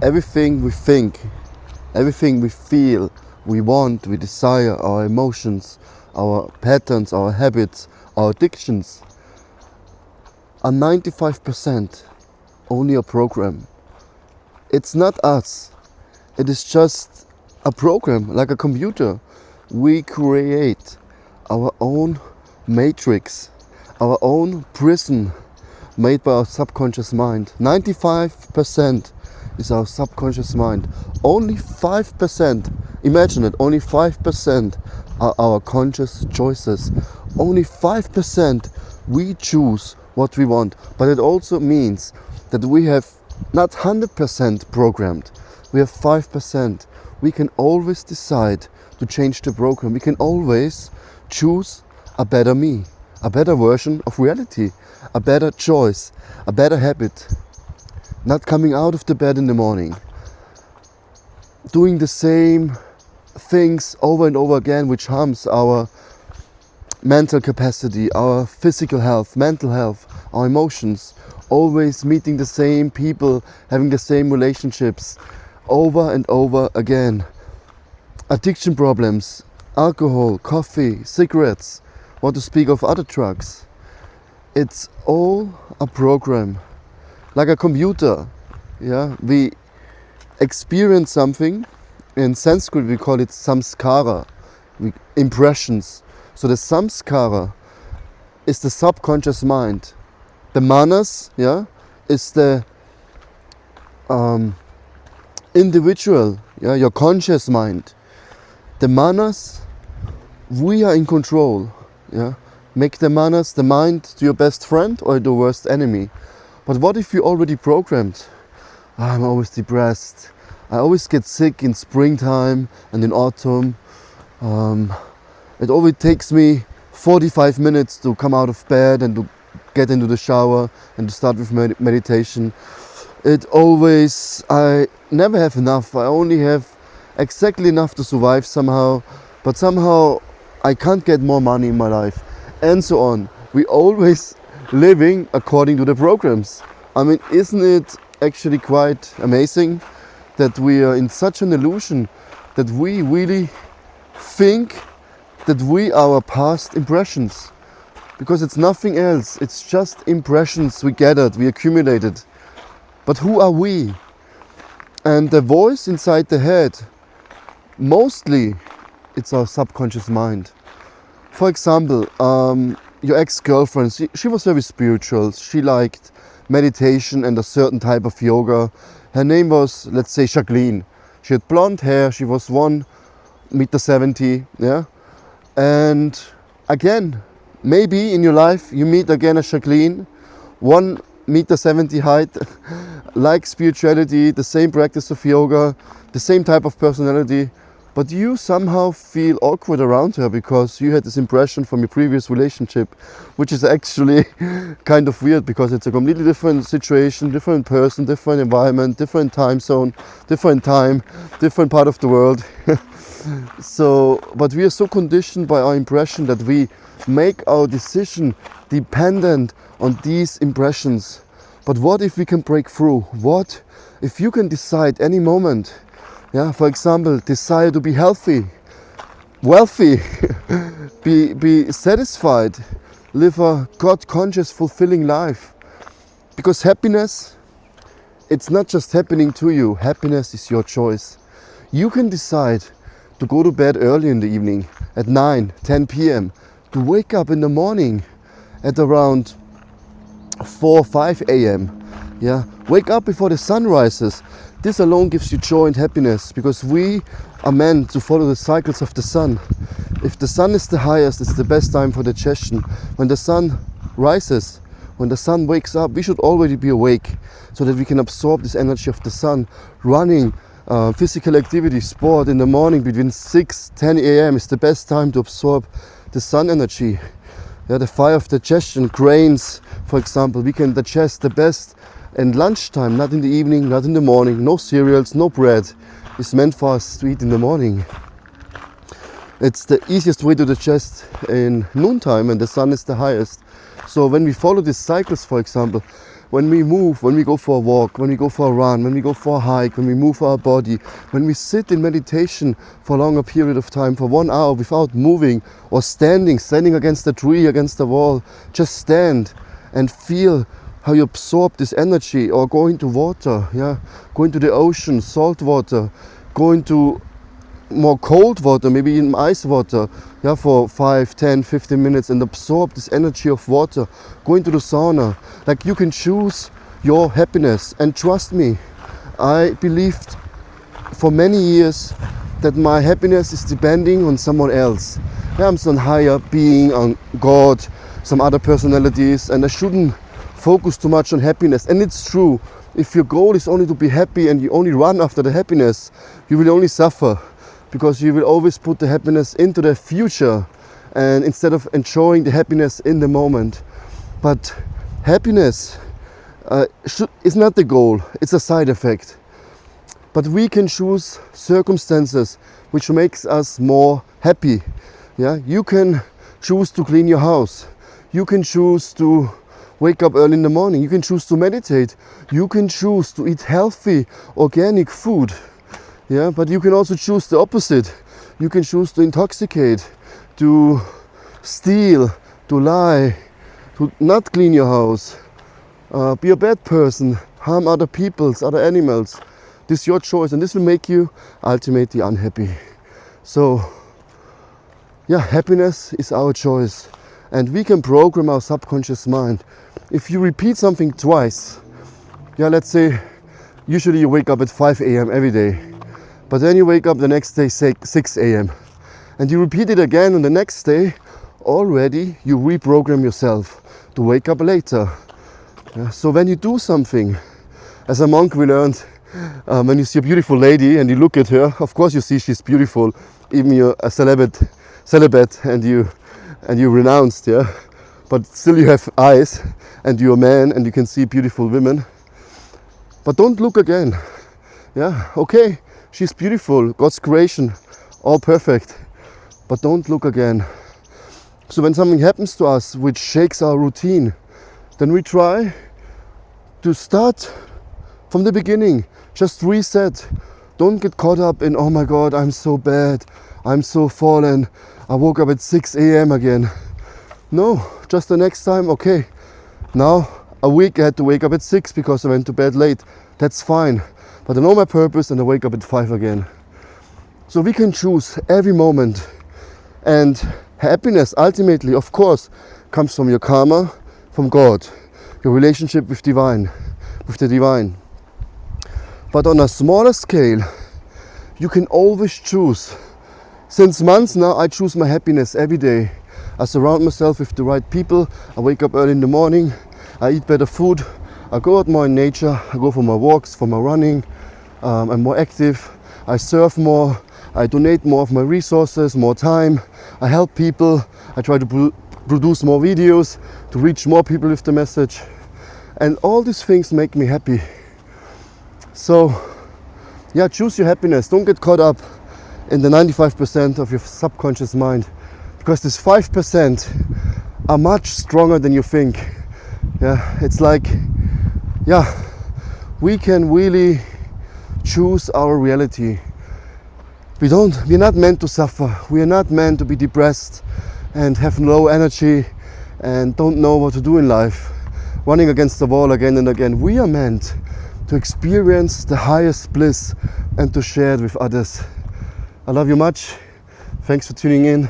everything we think, everything we feel, we want, we desire, our emotions, our patterns, our habits, our addictions are 95% only a program. It's not us. It is just a program, like a computer. We create our own matrix, our own prison made by our subconscious mind. 95% is our subconscious mind. Only 5%, imagine it, only 5% are our conscious choices. Only 5% we choose what we want. But it also means that we have not 100% programmed. We have 5%. We can always decide to change the program. We can always choose a better me, a better version of reality, a better choice, a better habit. Not coming out of the bed in the morning, doing the same things over and over again, which harms our mental capacity, our physical health, mental health, our emotions. Always meeting the same people, having the same relationships over and over again. Addiction problems, alcohol, coffee, cigarettes, what to speak of other drugs. It's all a program. Like a computer, yeah, we experience something. In Sanskrit we call it samskara, impressions. So the samskara is the subconscious mind. The manas, yeah, is the individual, yeah, your conscious mind. The manas, we are in control, yeah. Make the manas, the mind, to your best friend or the worst enemy. But what if you're already programmed? I'm always depressed. I always get sick in springtime and in autumn. It always takes me 45 minutes to come out of bed and to get into the shower and to start with meditation. I never have enough. I only have exactly enough to survive somehow. But somehow I can't get more money in my life. And so on. We always living according to the programs. I mean, isn't it actually quite amazing that we are in such an illusion that we really think that we are our past impressions? Because it's nothing else, it's just impressions we gathered, we accumulated. But who are we? And the voice inside the head, mostly it's our subconscious mind. For example, your ex-girlfriend, she was very spiritual. She liked meditation and a certain type of yoga. Her name was, let's say, Jacqueline. She had blonde hair, she was 1.70 meters, yeah. And again, maybe in your life you meet again a Jacqueline, 1.70 meters height, like spirituality, the same practice of yoga, the same type of personality. But you somehow feel awkward around her because you had this impression from your previous relationship, which is actually kind of weird because it's a completely different situation, different person, different environment, different time zone, different time, different part of the world. But we are so conditioned by our impression that we make our decision dependent on these impressions. But what if we can break through? What if you can decide any moment? Yeah, for example, desire to be healthy, wealthy, be satisfied, live a God-conscious, fulfilling life. Because happiness, it's not just happening to you, happiness is your choice. You can decide to go to bed early in the evening, at 9, 10 p.m., to wake up in the morning at around 4, 5 a.m. Yeah, wake up before the sun rises. This alone gives you joy and happiness because we are meant to follow the cycles of the sun. If the sun is the highest, it's the best time for digestion. When the sun rises, when the sun wakes up, we should already be awake so that we can absorb this energy of the sun. Running, physical activity, sport in the morning between 6, 10 a.m. is the best time to absorb the sun energy. Yeah, the fire of digestion, grains, for example, we can digest the best. And lunchtime, not in the evening, not in the morning, no cereals, no bread, is meant for us to eat in the morning. It's the easiest way to digest in noontime when the sun is the highest. So when we follow these cycles, for example, when we move, when we go for a walk, when we go for a run, when we go for a hike, when we move our body, when we sit in meditation for a longer period of time, for 1 hour without moving or standing against a tree, against the wall, just stand and feel how you absorb this energy, or go into water, go into the ocean, salt water, go into more cold water, maybe in ice water, for 5, 10, 15 minutes and absorb this energy of water. Go into the sauna. Like, you can choose your happiness. And trust me, I believed for many years that my happiness is depending on someone else. I'm some higher being, on God, some other personalities, and I shouldn't focus too much on happiness. And it's true, if your goal is only to be happy and you only run after the happiness, you will only suffer, because you will always put the happiness into the future, and instead of enjoying the happiness in the moment. But happiness is not the goal, it's a side effect. But we can choose circumstances which makes us more happy. You can choose to clean your house. You can choose to wake up early in the morning. You can choose to meditate. You can choose to eat healthy, organic food. But you can also choose the opposite. You can choose to intoxicate, to steal, to lie, to not clean your house, be a bad person, harm other peoples, other animals. This is your choice, and this will make you ultimately unhappy. So, happiness is our choice, and we can program our subconscious mind. If you repeat something twice, let's say usually you wake up at 5 a.m. every day, but then you wake up the next day 6 a.m. and you repeat it again on the next day, already you reprogram yourself to wake up later. So when you do something, as a monk we learned, when you see a beautiful lady and you look at her, of course you see she's beautiful, even you're a celibate and you renounced, but still you have eyes and you're a man and you can see beautiful women. But don't look again. Okay, she's beautiful, God's creation, all perfect, but don't look again. So when something happens to us which shakes our routine, then we try to start from the beginning. Just reset. Don't get caught up in, oh my God, I'm so bad, I'm so fallen, I woke up at 6 a.m. again. No, just the next time, okay, now a week I had to wake up at 6 because I went to bed late. That's fine, but I know my purpose and I wake up at 5 again. So we can choose every moment. And happiness ultimately, of course, comes from your karma, from God, your relationship with the divine. But on a smaller scale, you can always choose. Since months now, I choose my happiness every day. I surround myself with the right people. I wake up early in the morning. I eat better food. I go out more in nature. I go for my walks, for my running. I'm more active. I serve more. I donate more of my resources, more time. I help people. I try to produce more videos to reach more people with the message. And all these things make me happy. So, choose your happiness. Don't get caught up in the 95% of your subconscious mind, because this 5% are much stronger than you think. It's like, we can really choose our reality. We're not meant to suffer. We are not meant to be depressed and have low energy and don't know what to do in life, running against the wall again and again. We are meant to experience the highest bliss and to share it with others. I love you much. Thanks for tuning in.